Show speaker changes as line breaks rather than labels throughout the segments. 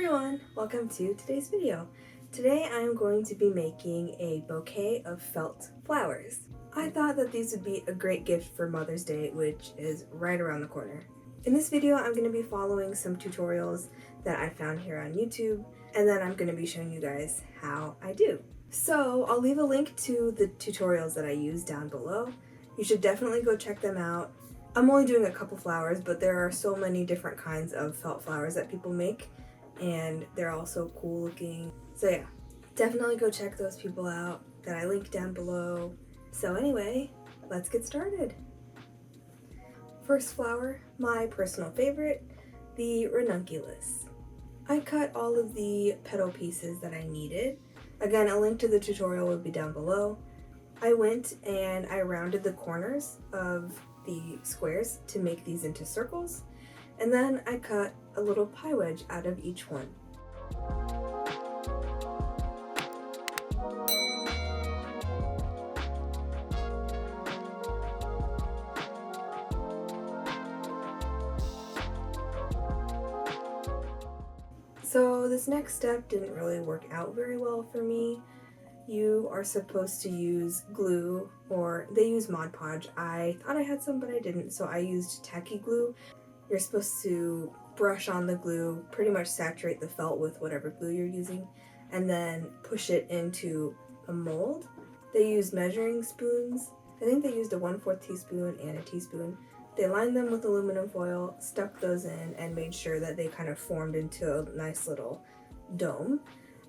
everyone, welcome to today's video. Today I'm going to be making a bouquet of felt flowers. I thought that these would be a great gift for Mother's Day, which is right around the corner. In this video I'm going to be following some tutorials that I found here on YouTube, and then I'm going to be showing you guys how I do. So I'll leave a link to the tutorials that I use down below. You should definitely go check them out. I'm only doing a couple flowers, but there are so many different kinds of felt flowers that people make, and they're all so cool looking. So yeah, definitely go check those people out that I link down below. So anyway, let's get started. First flower, my personal favorite, the Ranunculus. I cut all of the petal pieces that I needed. Again, a link to the tutorial will be down below. I went and I rounded the corners of the squares to make these into circles, and then I cut a little pie wedge out of each one. So this next step didn't really work out very well for me. You are supposed to use glue, or they use Mod Podge. I thought I had some, but I didn't, so I used tacky glue. You're supposed to brush on the glue, pretty much saturate the felt with whatever glue you're using, and then push it into a mold. They use measuring spoons. I think they used a 1/4 teaspoon and a teaspoon. They lined them with aluminum foil, stuck those in, and made sure that they kind of formed into a nice little dome.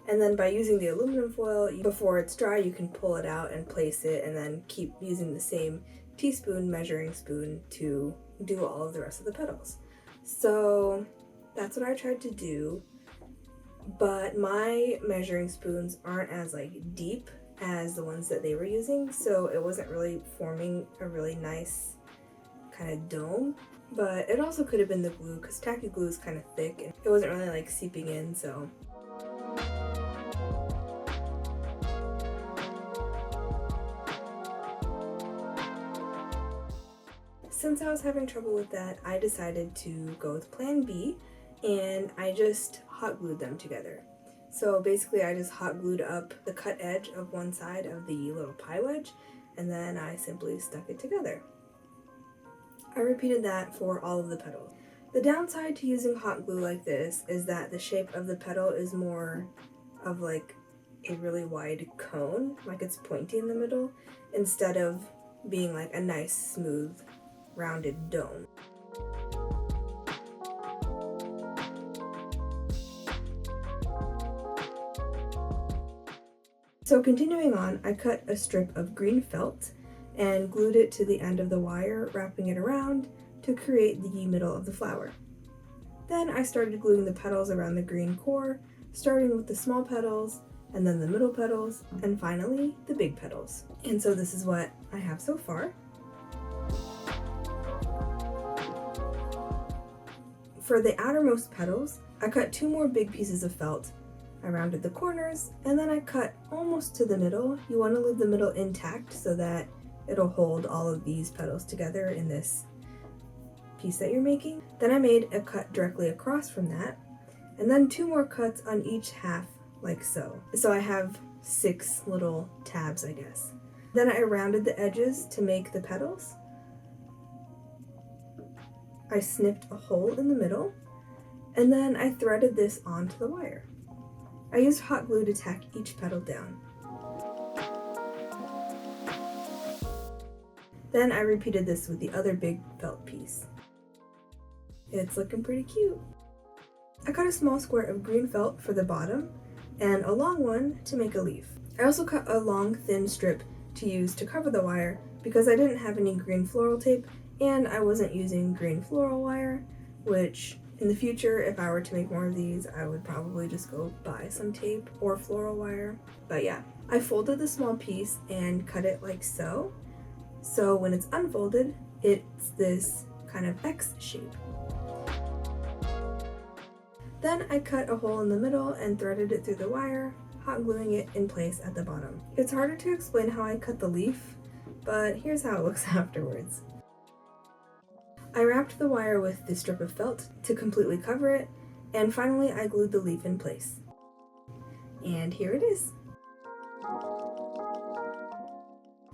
And then by using the aluminum foil, before it's dry, you can pull it out and place it, and then keep using the same teaspoon measuring spoon to do all of the rest of the petals. So that's what I tried to do, but my measuring spoons aren't as deep as the ones that they were using, so it wasn't really forming a really nice kind of dome. But it also could have been the glue, because tacky glue is kind of thick and it wasn't really seeping in, so. Since I was having trouble with that, I decided to go with plan B, and I just hot glued them together. So basically I just hot glued up the cut edge of one side of the little pie wedge, and then I simply stuck it together. I repeated that for all of the petals. The downside to using hot glue like this is that the shape of the petal is more of a really wide cone, it's pointy in the middle, instead of being a nice smooth rounded dome. So continuing on, I cut a strip of green felt and glued it to the end of the wire, wrapping it around to create the middle of the flower. Then I started gluing the petals around the green core, starting with the small petals, and then the middle petals, and finally the big petals. And so this is what I have so far. For the outermost petals, I cut 2 more big pieces of felt. I rounded the corners, and then I cut almost to the middle. You want to leave the middle intact so that it'll hold all of these petals together in this piece that you're making. Then I made a cut directly across from that, and then 2 more cuts on each half, like so. So I have 6 little tabs, I guess. Then I rounded the edges to make the petals. I snipped a hole in the middle, and then I threaded this onto the wire. I used hot glue to tack each petal down. Then I repeated this with the other big felt piece. It's looking pretty cute. I cut a small square of green felt for the bottom, and a long one to make a leaf. I also cut a long thin strip to use to cover the wire because I didn't have any green floral tape, and I wasn't using green floral wire, which in the future, if I were to make more of these, I would probably just go buy some tape or floral wire. But yeah, I folded the small piece and cut it like so. So when it's unfolded, it's this kind of X shape. Then I cut a hole in the middle and threaded it through the wire, hot gluing it in place at the bottom. It's harder to explain how I cut the leaf, but here's how it looks afterwards. I wrapped the wire with the strip of felt to completely cover it, And finally, I glued the leaf in place. And here it is.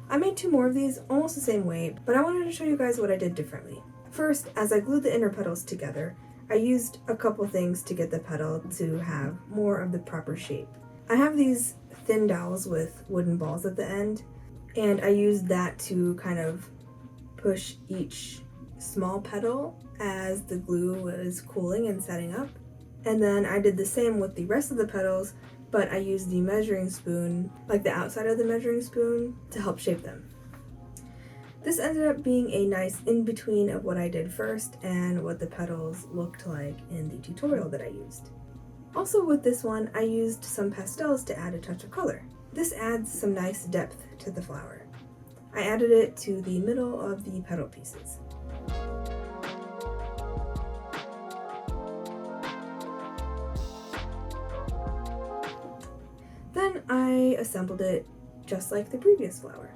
I made 2 more of these almost the same way, but I wanted to show you guys what I did differently. First, as I glued the inner petals together, I used a couple things to get the petal to have more of the proper shape. I have these thin dowels with wooden balls at the end, and I used that to kind of push each small petal as the glue was cooling and setting up. And then I did the same with the rest of the petals, but I used the measuring spoon, like the outside of the measuring spoon, to help shape them. This ended up being a nice in-between of what I did first and what the petals looked like in the tutorial that I used. Also with this one, I used some pastels to add a touch of color. This adds some nice depth to the flower. I added it to the middle of the petal pieces. Then I assembled it just like the previous flower.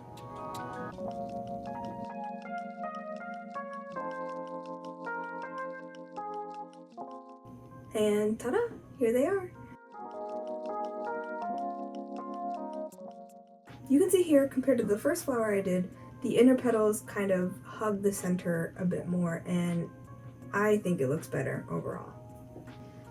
And ta-da! Here they are! You can see here, compared to the first flower I did, the inner petals kind of hug the center a bit more, and I think it looks better overall.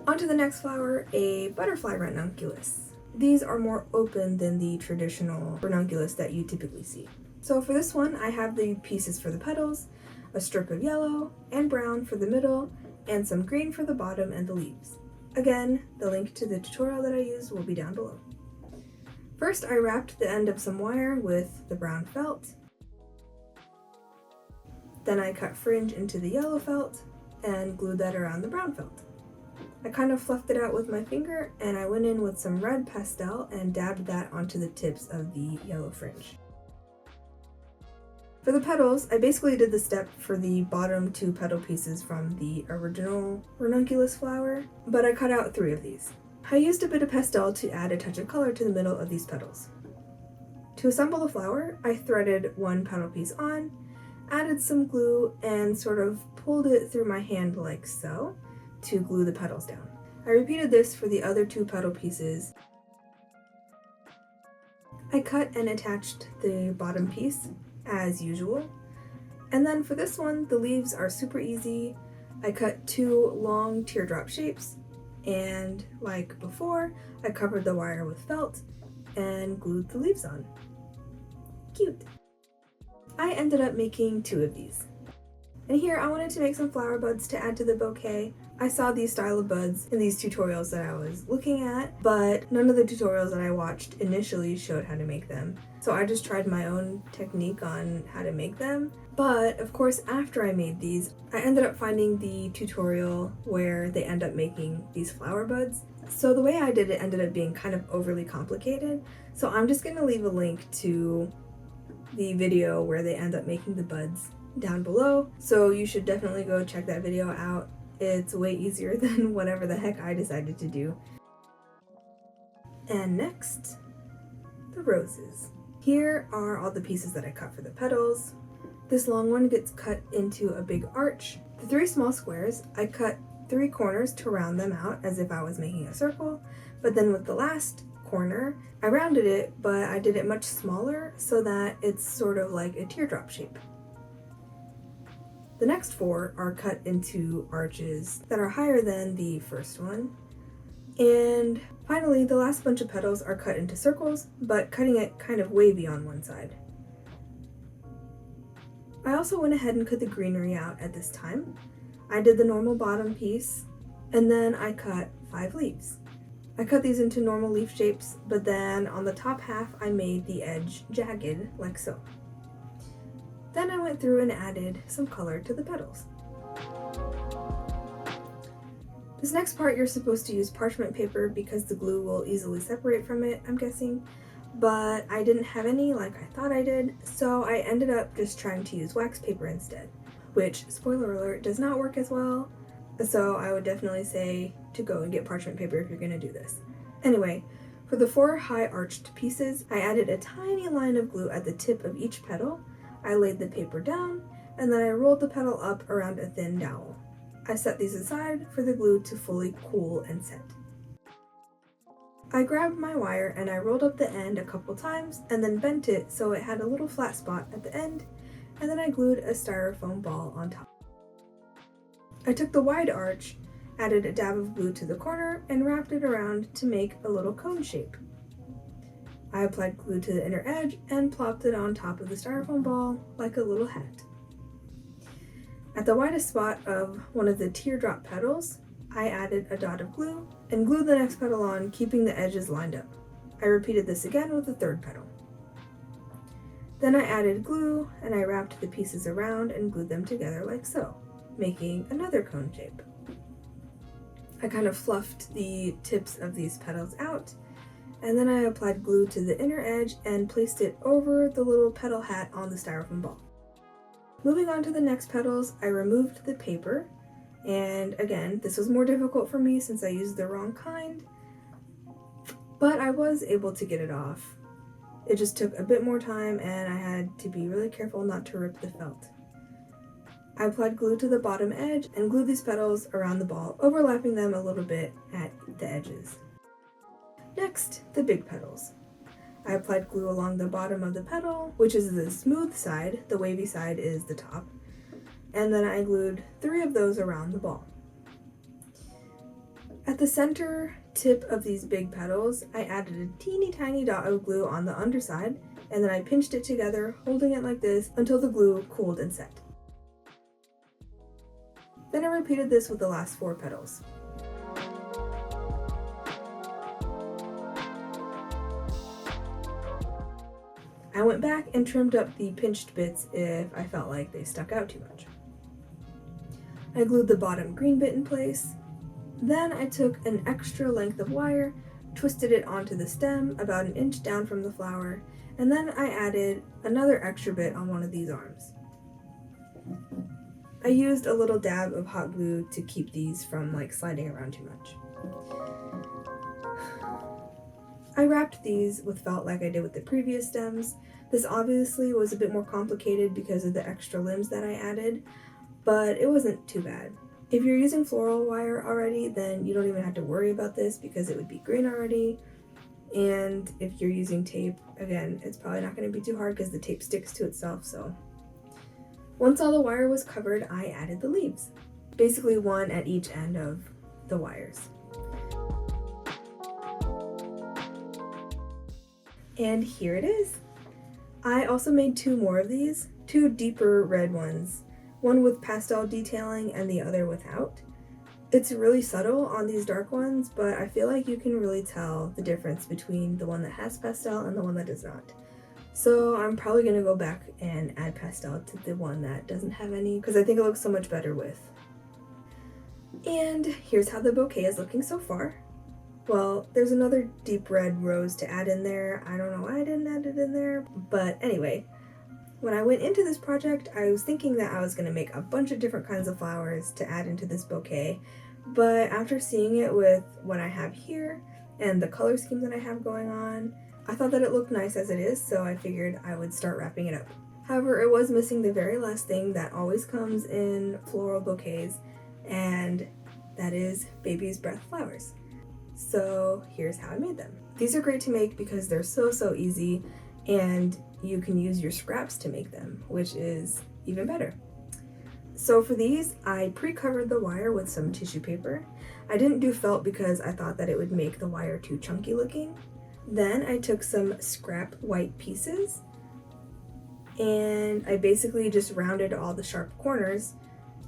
On to the next flower, a butterfly ranunculus. These are more open than the traditional ranunculus that you typically see. So for this one, I have the pieces for the petals, a strip of yellow and brown for the middle, and some green for the bottom and the leaves. Again, the link to the tutorial that I used will be down below. First, I wrapped the end of some wire with the brown felt. Then I cut fringe into the yellow felt and glued that around the brown felt. I kind of fluffed it out with my finger, and I went in with some red pastel and dabbed that onto the tips of the yellow fringe. For the petals, I basically did the step for the bottom 2 petal pieces from the original ranunculus flower, but I cut out 3 of these. I used a bit of pastel to add a touch of color to the middle of these petals. To assemble the flower, I threaded 1 petal piece on, added some glue, and sort of pulled it through my hand like so to glue the petals down. I repeated this for the other 2 petal pieces. I cut and attached the bottom piece as usual. And then for this one, the leaves are super easy. I cut 2 long teardrop shapes, and like before, I covered the wire with felt and glued the leaves on. Cute! I ended up making 2 of these. And here I wanted to make some flower buds to add to the bouquet. I saw these style of buds in these tutorials that I was looking at, but none of the tutorials that I watched initially showed how to make them. So I just tried my own technique on how to make them. But of course, after I made these, I ended up finding the tutorial where they end up making these flower buds. So the way I did it ended up being kind of overly complicated. So I'm just gonna leave a link to the video where they end up making the buds down below. So you should definitely go check that video out. It's way easier than whatever the heck I decided to do. And next, the roses. Here are all the pieces that I cut for the petals. This long one gets cut into a big arch. The 3 small squares, I cut 3 corners to round them out as if I was making a circle, but then with the last corner, I rounded it, but I did it much smaller so that it's sort of like a teardrop shape. The next 4 are cut into arches that are higher than the first one. And finally, the last bunch of petals are cut into circles, but cutting it kind of wavy on one side. I also went ahead and cut the greenery out at this time. I did the normal bottom piece, and then I cut 5 leaves. I cut these into normal leaf shapes, but then on the top half I made the edge jagged, like so. Then I went through and added some color to the petals. This next part you're supposed to use parchment paper because the glue will easily separate from it, I'm guessing, but I didn't have any like I thought I did, so I ended up just trying to use wax paper instead, which, spoiler alert, does not work as well, so I would definitely say to go and get parchment paper if you're going to do this. Anyway, for the 4 high arched pieces, I added a tiny line of glue at the tip of each petal. I laid the paper down, and then I rolled the petal up around a thin dowel. I set these aside for the glue to fully cool and set. I grabbed my wire and I rolled up the end a couple times and then bent it so it had a little flat spot at the end, and then I glued a styrofoam ball on top. I took the wide arch, added a dab of glue to the corner, and wrapped it around to make a little cone shape. I applied glue to the inner edge and plopped it on top of the styrofoam ball like a little hat. At the widest spot of one of the teardrop petals, I added a dot of glue and glued the next petal on, keeping the edges lined up. I repeated this again with the third petal. Then I added glue and I wrapped the pieces around and glued them together like so, making another cone shape. I kind of fluffed the tips of these petals out, and then I applied glue to the inner edge and placed it over the little petal hat on the styrofoam ball. Moving on to the next petals, I removed the paper, and again, this was more difficult for me since I used the wrong kind, but I was able to get it off. It just took a bit more time and I had to be really careful not to rip the felt. I applied glue to the bottom edge and glued these petals around the ball, overlapping them a little bit at the edges. Next, the big petals. I applied glue along the bottom of the petal, which is the smooth side, the wavy side is the top, and then I glued 3 of those around the ball. At the center tip of these big petals, I added a teeny tiny dot of glue on the underside, and then I pinched it together, holding it like this until the glue cooled and set. Then I repeated this with the last 4 petals. I went back and trimmed up the pinched bits if I felt like they stuck out too much. I glued the bottom green bit in place. Then I took an extra length of wire, twisted it onto the stem about 1 inch down from the flower, and then I added another extra bit on one of these arms. I used a little dab of hot glue to keep these from sliding around too much. I wrapped these with felt like I did with the previous stems. This obviously was a bit more complicated because of the extra limbs that I added, but it wasn't too bad. If you're using floral wire already, then you don't even have to worry about this because it would be green already. And if you're using tape, again, it's probably not going to be too hard because the tape sticks to itself. So once all the wire was covered, I added the leaves, basically 1 at each end of the wires. And here it is. I also made 2 more of these, 2 deeper red ones, one with pastel detailing and the other without. It's really subtle on these dark ones, but I feel like you can really tell the difference between the one that has pastel and the one that does not. So I'm probably going to go back and add pastel to the one that doesn't have any because I think it looks so much better with. And here's how the bouquet is looking so far. Well, there's another deep red rose to add in there. I don't know why I didn't add it in there, but anyway. When I went into this project, I was thinking that I was going to make a bunch of different kinds of flowers to add into this bouquet, but after seeing it with what I have here and the color scheme that I have going on, I thought that it looked nice as it is, so I figured I would start wrapping it up. However, it was missing the very last thing that always comes in floral bouquets, and that is baby's breath flowers. So here's how I made them. These are great to make because they're so easy, and you can use your scraps to make them, which is even better. So for these, I pre-covered the wire with some tissue paper. I didn't do felt because I thought that it would make the wire too chunky looking. Then I took some scrap white pieces and I basically just rounded all the sharp corners.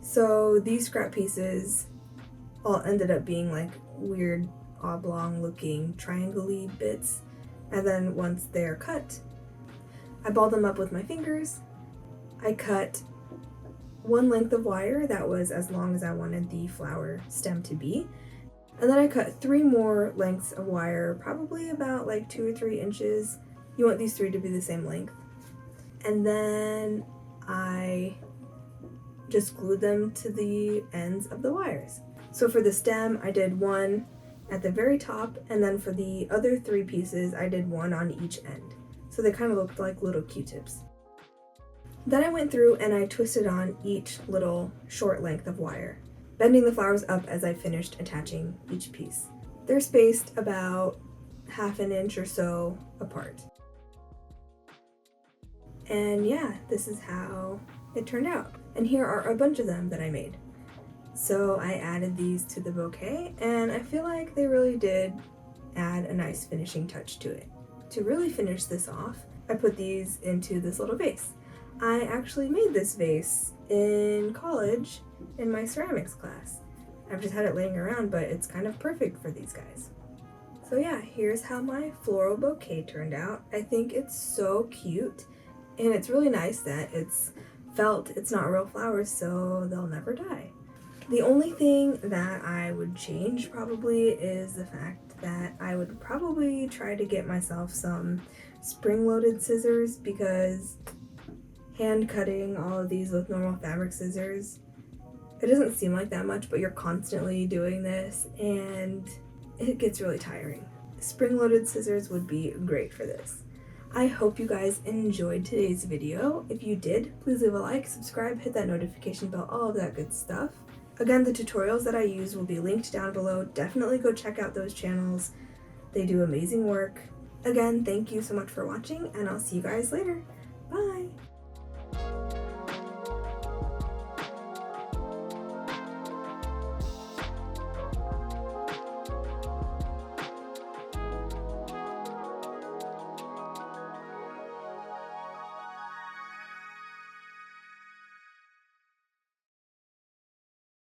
So these scrap pieces all ended up being weird oblong looking triangle-y bits. And then once they're cut, I balled them up with my fingers. I cut 1 length of wire that was as long as I wanted the flower stem to be. And then I cut 3 more lengths of wire, probably about 2 or 3 inches. You want these 3 to be the same length. And then I just glued them to the ends of the wires. So for the stem, I did 1 at the very top, and then for the other 3 pieces, I did 1 on each end. So they kind of looked like little Q-tips. Then I went through and I twisted on each little short length of wire. bending the flowers up as I finished attaching each piece. They're spaced about half an inch or so apart. And yeah, this is how it turned out. And here are a bunch of them that I made. So I added these to the bouquet, and I feel like they really did add a nice finishing touch to it. To really finish this off, I put these into this little vase. I actually made this vase in college in my ceramics class. I've just had it laying around, but it's kind of perfect for these guys. So yeah, here's how my floral bouquet turned out. I think it's so cute, and it's really nice that it's felt it's not real flowers, so they'll never die. The only thing that I would change probably is the fact that I would probably try to get myself some spring-loaded scissors, because hand cutting all of these with normal fabric scissors, it doesn't seem like that much, but you're constantly doing this and it gets really tiring. Spring-loaded scissors would be great for this. I hope you guys enjoyed today's video. If you did, please leave a like, subscribe, hit that notification bell, all of that good stuff. Again, the tutorials that I use will be linked down below. Definitely go check out those channels. They do amazing work. Again, thank you so much for watching, and I'll see you guys later. Bye!